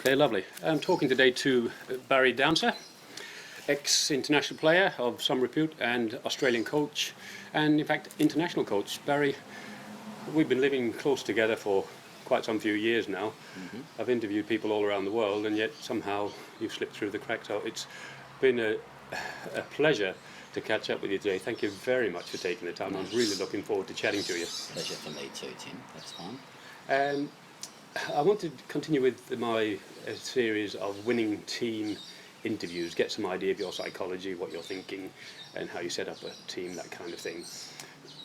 Okay, lovely. I'm talking today to Barry Downser, ex-international player of some repute and Australian coach, and in fact international coach. Barry, we've been living close together for quite some few years now. I've interviewed people all around the world, and yet somehow you've slipped through the cracks. So it's been a pleasure to catch up with you today. Thank you very much for taking the time. I'm really looking forward to chatting to you. Pleasure for me too, Tim. That's fine. I want to continue with my series of winning team interviews, get some idea of your psychology, what you're thinking, and how you set up a team, that kind of thing.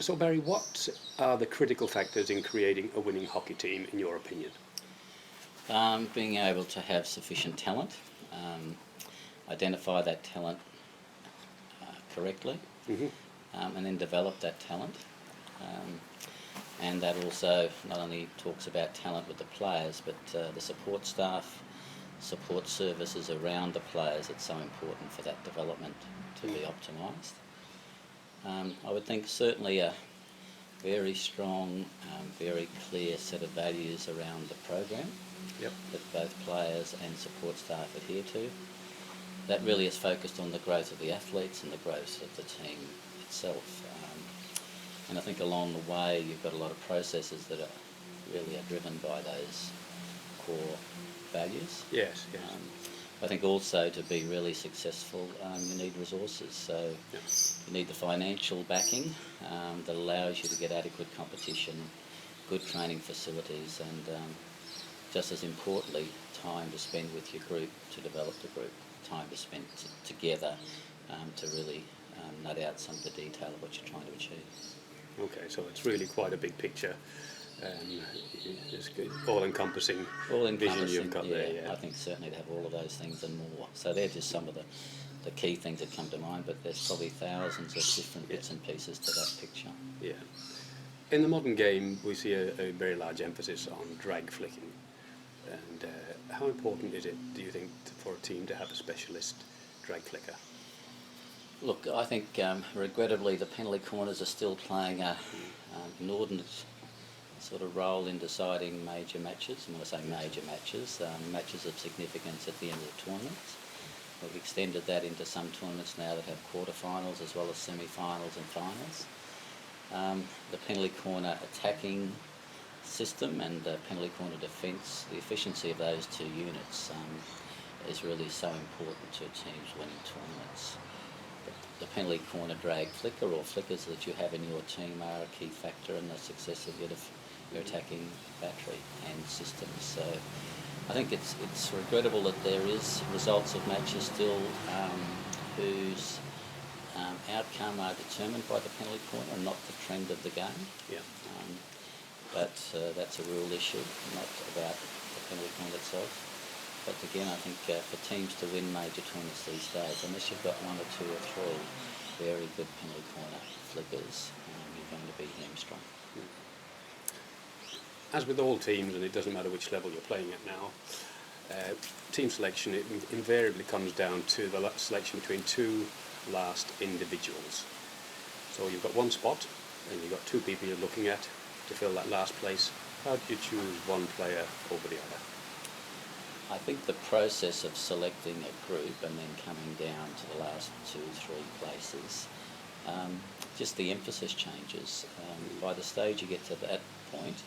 So, Barry, what are the critical factors in creating a winning hockey team, in your opinion? Being able to have sufficient talent, identify that talent correctly, and then develop that talent. And that also not only talks about talent with the players, but the support staff, support services around the players. It's so important for that development to be optimised. I would think certainly a very strong, very clear set of values around the program that both players and support staff adhere to. That really is focused on the growth of the athletes and the growth of the team itself. And I think along the way you've got a lot of processes that are really driven by those core values. Yes. I think also to be really successful you need resources. So you need the financial backing that allows you to get adequate competition, good training facilities, and just as importantly, time to spend with your group to develop the group, time to spend together to really nut out some of the detail of what you're trying to achieve. Okay, so it's really quite a big picture. It's all-encompassing vision you've got there. Yeah, I think certainly to have all of those things and more. So they're just some of the key things that come to mind, but there's probably thousands of different bits and pieces to that picture. Yeah. In the modern game, we see a very large emphasis on drag flicking. And how important is it, do you think, for a team to have a specialist drag flicker? Look, I think regrettably the penalty corners are still playing an inordinate sort of role in deciding major matches. And when I say major matches, matches of significance at the end of the tournaments. We've extended that into some tournaments now that have quarterfinals as well as semi-finals and finals. The penalty corner attacking system and the penalty corner defence, the efficiency of those two units is really so important to a team's winning tournaments. The penalty corner drag flicker or flickers that you have in your team are a key factor in the success of your attacking battery and systems. So I think it's regrettable that there is results of matches still whose outcome are determined by the penalty corner and not the trend of the game. But that's a rule issue, not about the penalty corner itself. But again, I think for teams to win major tournaments these days, unless you've got one or two or three very good penalty corner flickers, you're going to be hamstrung. As with all teams, and it doesn't matter which level you're playing at now, team selection invariably comes down to the selection between two last individuals. So you've got one spot, and you've got two people you're looking at to fill that last place. How do you choose one player over the other? I think the process of selecting a group and then coming down to the last 2-3 places, just the emphasis changes. By the stage you get to that point,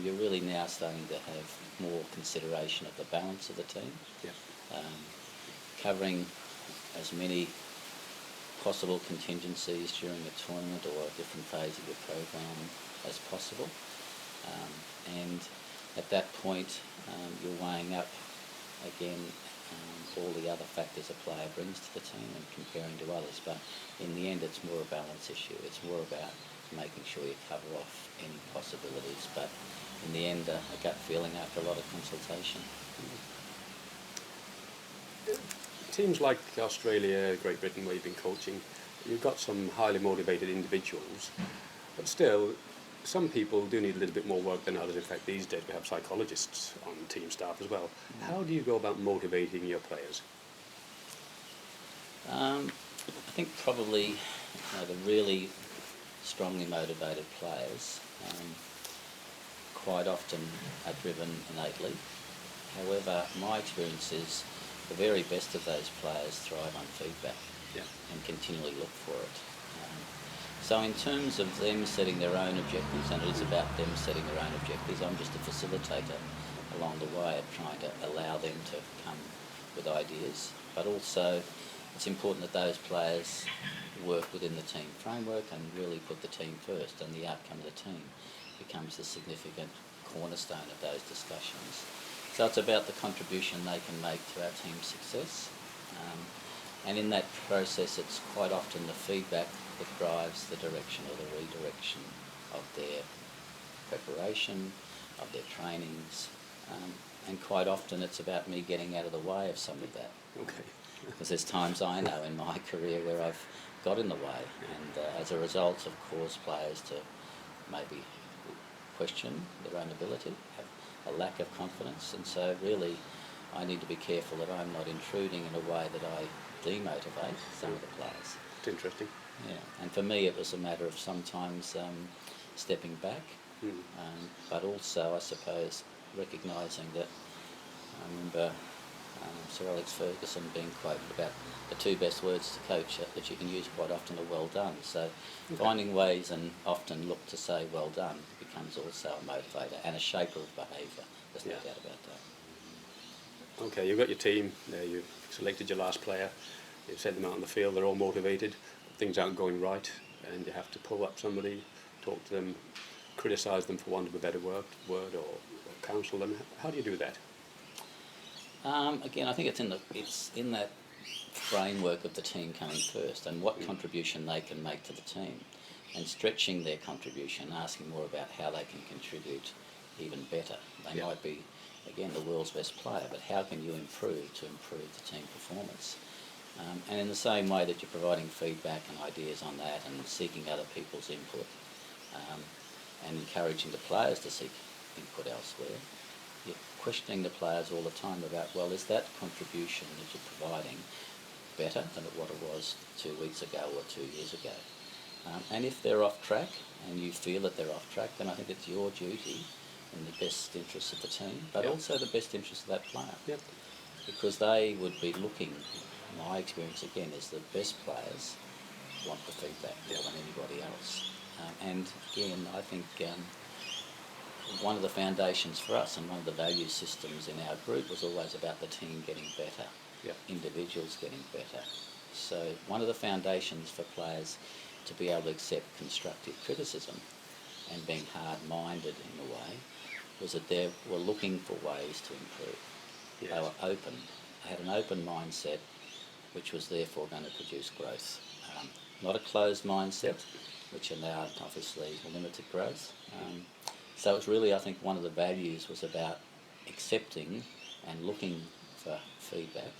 you're really now starting to have more consideration of the balance of the team, covering as many possible contingencies during a tournament or a different phase of your program as possible. And at that point, you're weighing up again all the other factors a player brings to the team and comparing to others. But in the end, it's more a balance issue. It's more about making sure you cover off any possibilities. But in the end, a gut feeling after a lot of consultation. Teams like Australia, Great Britain, where you've been coaching, you've got some highly motivated individuals, but still, some people do need a little bit more work than others. In fact, these days we have psychologists on team staff as well. How do you go about motivating your players? I think probably the really strongly motivated players quite often are driven innately However, my experience is the very best of those players thrive on feedback Yeah. and continually look for it. So in terms of them setting their own objectives, and it is about them setting their own objectives, I'm just a facilitator along the way of trying to allow them to come with ideas. But also it's important that those players work within the team framework and really put the team first, and the outcome of the team becomes the significant cornerstone of those discussions. So it's about the contribution they can make to our team's success. And in that process, it's quite often the feedback that drives the direction or the redirection of their preparation, of their trainings. And quite often it's about me getting out of the way of some of that. Okay. Because there's times I know in my career where I've got in the way, and as a result have caused players to maybe question their own ability, have a lack of confidence, and so really I need to be careful that I'm not intruding in a way that I demotivate some of the players. It's interesting. Yeah, and for me it was a matter of sometimes stepping back, but also I suppose recognising that I remember Sir Alex Ferguson being quoted about the two best words to coach that you can use quite often are well done. So finding ways and often look to say well done becomes also a motivator and a shaper of behaviour. There's no doubt about that. Okay, you've got your team, you've selected your last player, you've sent them out on the field, they're all motivated, things aren't going right, and you have to pull up somebody, talk to them, criticise them for want of a better word or counsel them. How do you do that? Again, I think it's in that framework of the team coming first and what contribution they can make to the team, and stretching their contribution, asking more about how they can contribute even better. They might be, again, the world's best player, but how can you improve to improve the team performance? And in the same way that you're providing feedback and ideas on that and seeking other people's input, and encouraging the players to seek input elsewhere, you're questioning the players all the time about, well, is that contribution that you're providing better than what it was 2 weeks ago or 2 years ago? And if they're off track and you feel that they're off track, then I think it's your duty in the best interests of the team, but also the best interests of that player. Yep. Because they would be looking, my experience again is the best players want the feedback more than anybody else. And again, I think one of the foundations for us and one of the value systems in our group was always about the team getting better, individuals getting better. So one of the foundations for players to be able to accept constructive criticism and being hard-minded in a way was that they were looking for ways to improve. They were open. They had an open mindset which was therefore going to produce growth. Not a closed mindset, which allowed obviously limited growth. So it's really, I think, one of the values was about accepting and looking for feedback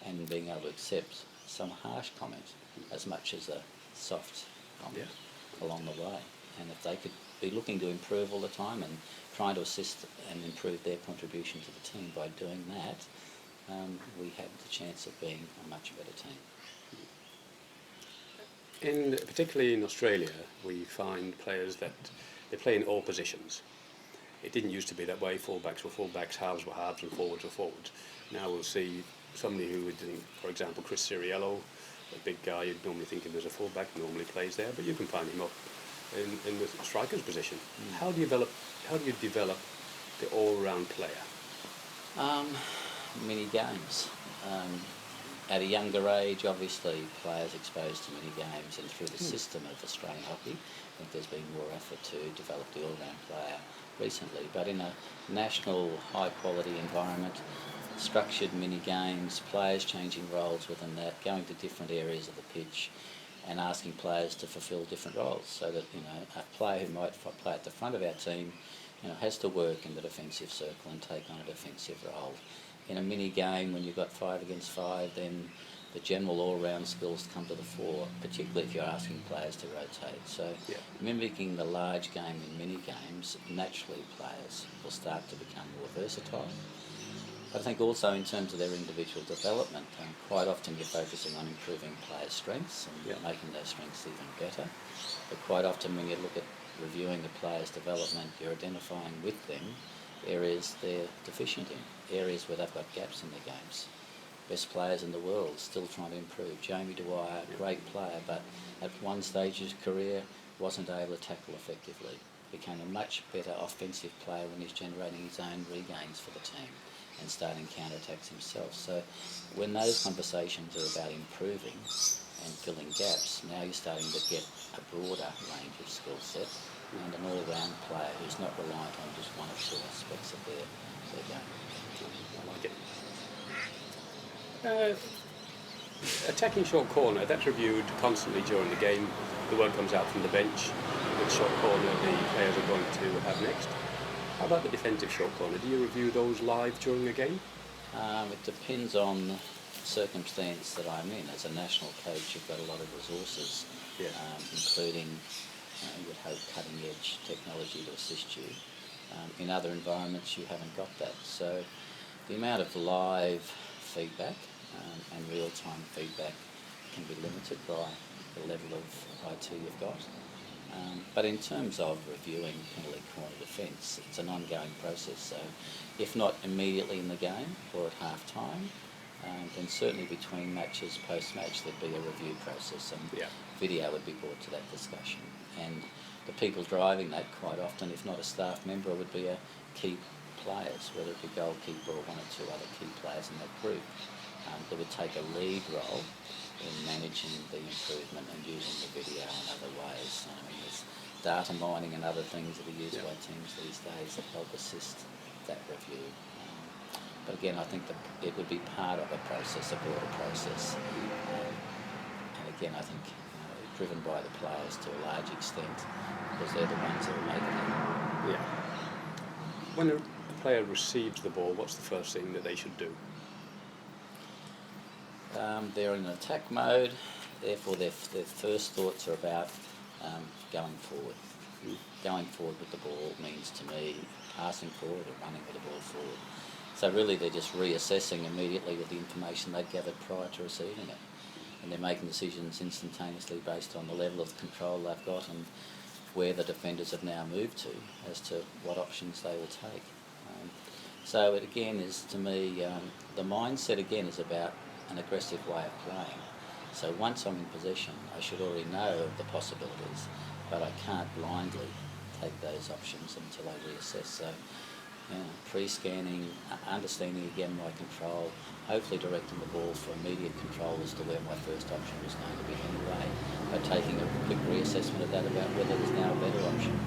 and being able to accept some harsh comment as much as a soft comment along the way. And if they could be looking to improve all the time and trying to assist and improve their contribution to the team by doing that, we had the chance of being a much better team. Particularly in Australia, we find players that they play in all positions. It didn't used to be that way. Fullbacks were fullbacks, halves were halves, and forwards were forwards. Now we'll see somebody who would think, for example, Chris Siriello, a big guy you'd normally think of as a fullback, normally plays there, but you can find him up in the striker's position. How do you develop the all-round player? Many games. At a younger age, obviously, players exposed to many games, and through the system of Australian hockey, I think there's been more effort to develop the all-round player recently. But in a national, high-quality environment, structured mini-games, players changing roles within that, going to different areas of the pitch, and asking players to fulfil different roles, so that a player who might play at the front of our team, has to work in the defensive circle and take on a defensive role. In a mini game, when you've got 5 against 5, then the general all-round skills come to the fore, particularly if you're asking players to rotate. So mimicking the large game in mini games, naturally players will start to become more versatile. But I think also in terms of their individual development, quite often you're focusing on improving players' strengths and making those strengths even better. But quite often when you look at reviewing the players' development, you're identifying with them areas they're deficient in, areas where they've got gaps in their games. Best players in the world still trying to improve. Jamie Dwyer, great player, but at one stage of his career wasn't able to tackle effectively. Became a much better offensive player when he's generating his own regains for the team and starting counterattacks himself. So when those conversations are about improving and filling gaps, now you're starting to get a broader range of skill set and an all-round player who's not reliant on just one or two aspects of their game. I like it. Attacking short corner, that's reviewed constantly during the game. The word comes out from the bench, which short corner the players are going to have next. How about the defensive short corner? Do you review those live during a game? It depends on the circumstance that I'm in. As a national coach, you've got a lot of resources, including, you'd hope, cutting-edge technology to assist you. In other environments, you haven't got that. So the amount of live feedback and real-time feedback can be limited by the level of IT you've got. But in terms of reviewing penalty corner defence, it's an ongoing process. So if not immediately in the game or at half-time, then certainly between matches, post-match, there'd be a review process and video would be brought to that discussion. And the people driving that quite often, if not a staff member, would be a key players, whether it be goalkeeper or one or two other key players in that group, that would take a lead role in managing the improvement and using the video in other ways. I mean, there's data mining and other things that are used by teams these days that help assist that review. But again, I think that it would be part of a process, a broader process. And again, I think driven by the players to a large extent, because they're the ones that are making it. Yeah. When a player receives the ball, what's the first thing that they should do? They're in attack mode, therefore their first thoughts are about going forward. Going forward with the ball means to me passing forward or running with the ball forward. So really they're just reassessing immediately with the information they've gathered prior to receiving it. And they're making decisions instantaneously based on the level of control they've got and where the defenders have now moved to as to what options they will take. So it again is, to me, the mindset again is about an aggressive way of playing. So once I'm in possession, I should already know of the possibilities, but I can't blindly take those options until I reassess. So pre-scanning, understanding again my control, hopefully directing the ball for immediate control as to where my first option was going to be anyway, but taking a quick reassessment of that about whether there's now a better option.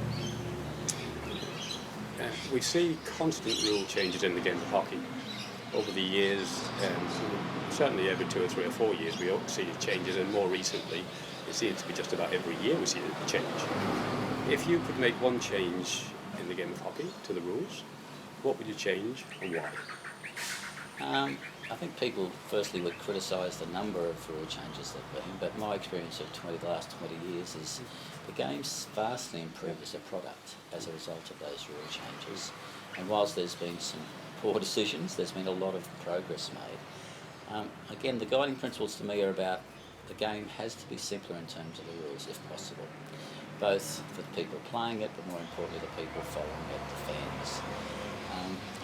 We see constant rule changes in the game of hockey. Over the years, certainly every 2 or 3 or 4 years, we see changes, and more recently, it seems to be just about every year we see a change. If you could make one change in the game of hockey to the rules, what would you change and why? I think people firstly would criticise the number of rule changes there have been, but my experience of the last 20 years is the game's vastly improved as a product as a result of those rule changes. And whilst there's been some poor decisions, there's been a lot of progress made. Again, the guiding principles to me are about the game has to be simpler in terms of the rules if possible, both for the people playing it, but more importantly the people following it, the fans.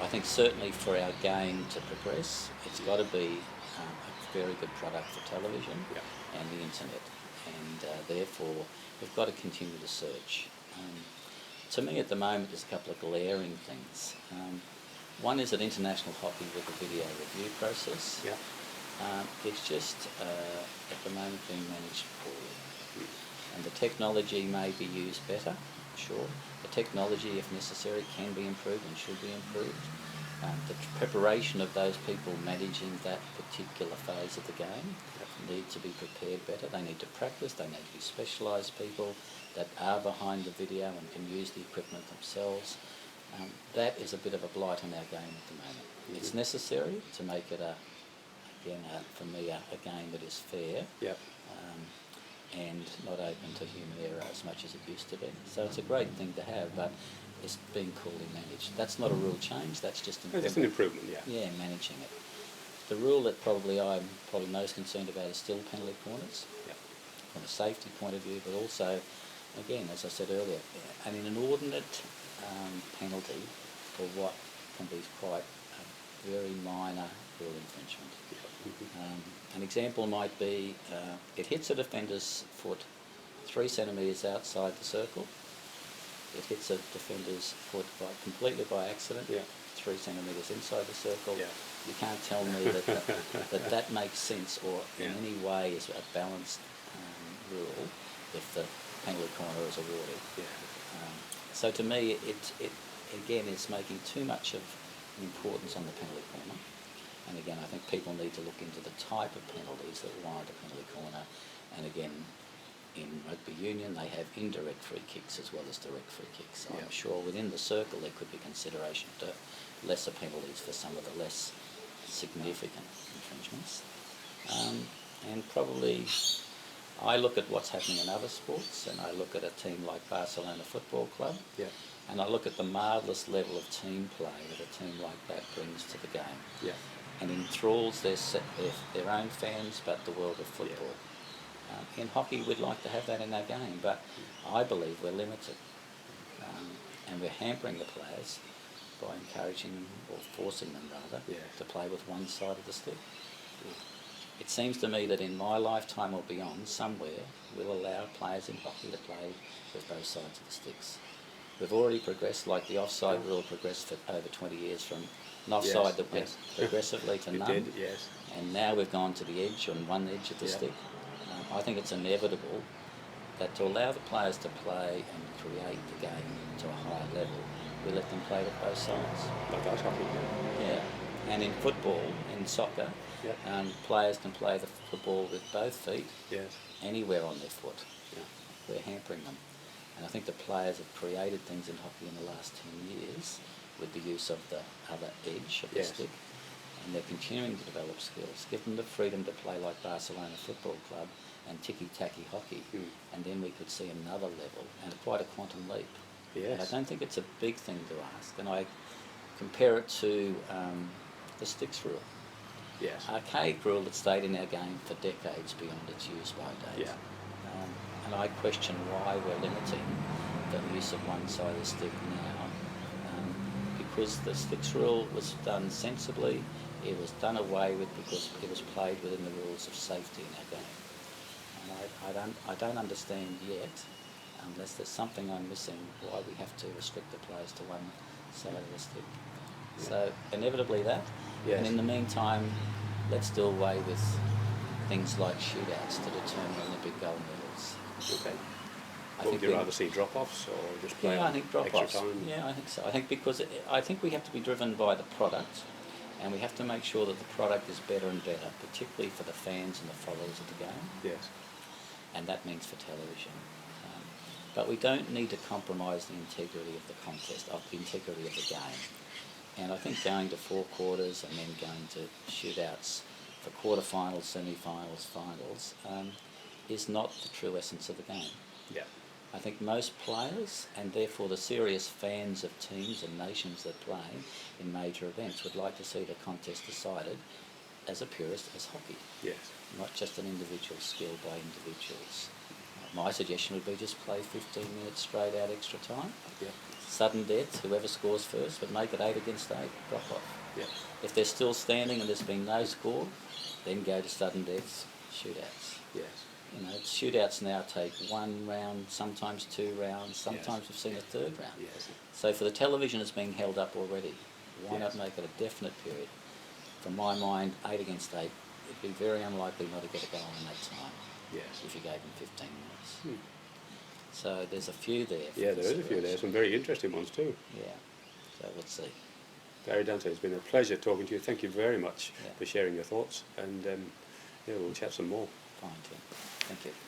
I think certainly for our game to progress, it's got to be a very good product for television and the internet, and therefore we've got to continue to search. To me at the moment there's a couple of glaring things. One is that international hockey with the video review process. It's just at the moment being managed poorly. And the technology may be used better, sure. The technology, if necessary, can be improved and should be improved. The preparation of those people managing that particular phase of the game need to be prepared better. They need to practice, they need to be specialised people that are behind the video and can use the equipment themselves. That is a bit of a blight on our game at the moment. It's necessary to make it, for me, a game that is fair and not open to human error as much as it used to be. So it's a great thing to have, but it's being poorly managed. That's not a rule change, that's just improvement. It's an improvement, Yeah, managing it. The rule that I'm most concerned about is still penalty corners, from a safety point of view, but also, again, as I said earlier, an inordinate penalty for what can be quite a very minor rule infringement. An example might be it hits a defender's foot 3 centimetres outside the circle. It hits a defender's foot completely by accident, 3 centimetres inside the circle. Yeah. You can't tell me that makes sense or in any way is a balanced rule if the penalty corner is awarded. So to me, it again is making too much of an importance on the penalty corner. And again, I think people need to look into the type of penalties that warrant a penalty corner. And again, in rugby union, they have indirect free kicks as well as direct free kicks. So I'm sure within the circle there could be consideration to lesser penalties for some of the less significant infringements. And probably I look at what's happening in other sports, and I look at a team like Barcelona Football Club, and I look at the marvellous level of team play that a team like that brings to the game, and enthralls their own fans, but the world of football. In hockey, we'd like to have that in our game, but I believe we're limited, and we're hampering the players by encouraging them, or forcing them rather, to play with one side of the stick. It seems to me that in my lifetime or beyond, somewhere, we'll allow players in hockey to play with both sides of the sticks. We've already progressed, like the offside rule progressed for over 20 years from an offside that went progressively to none. It did, And now we've gone to the edge, on one edge of the stick. I think it's inevitable that to allow the players to play and create the game to a higher level, we let them play with both sides. Like ice hockey. Yeah. And in football, in soccer, players can play the football with both feet, anywhere on their foot. We're hampering them. And I think the players have created things in hockey in the last 10 years with the use of the other edge of the stick. And they're continuing to develop skills. Give them the freedom to play like Barcelona Football Club and ticky-tacky hockey, and then we could see another level and quite a quantum leap. And I don't think it's a big thing to ask, and I compare it to the sticks rule. Archaic rule that stayed in our game for decades beyond its use-by date. And I question why we're limiting the use of one side of the stick now, because the sticks rule was done sensibly. It was done away with because it was played within the rules of safety in our game. And I don't understand yet, unless there's something I'm missing, why we have to restrict the players to one side of the stick. So inevitably that. And in the meantime, let's do away with things like shootouts to determine Olympic gold medals. Would you rather see drop-offs or just play I think drop-offs. extra time? Yeah, I think so. I think because I think we have to be driven by the product, and we have to make sure that the product is better and better, particularly for the fans and the followers of the game. And that means for television. But we don't need to compromise the integrity of the contest, of the integrity of the game. And I think going to 4 quarters and then going to shootouts for quarterfinals, semi-finals, finals is not the true essence of the game. I think most players, and therefore the serious fans of teams and nations that play in major events, would like to see the contest decided as a purist as hockey. Not just an individual skill by individuals. My suggestion would be just play 15 minutes straight out extra time. Sudden death, whoever scores first, but make it 8 against 8, drop off. If they're still standing and there's been no score, then go to sudden deaths, shootouts. You know, shootouts now take 1 round, sometimes 2 rounds, sometimes we've seen a 3rd round. So for the television it's being held up already. Why not make it a definite period? From my mind, 8 against 8, it'd be very unlikely not to get a goal in that time if you gave them 15 minutes. So there's a few there. There is a few there, some very interesting ones too. So let's see. Barry Dante, it's been a pleasure talking to you. Thank you very much for sharing your thoughts, and we'll chat some more. Fine, Tim. Thank you.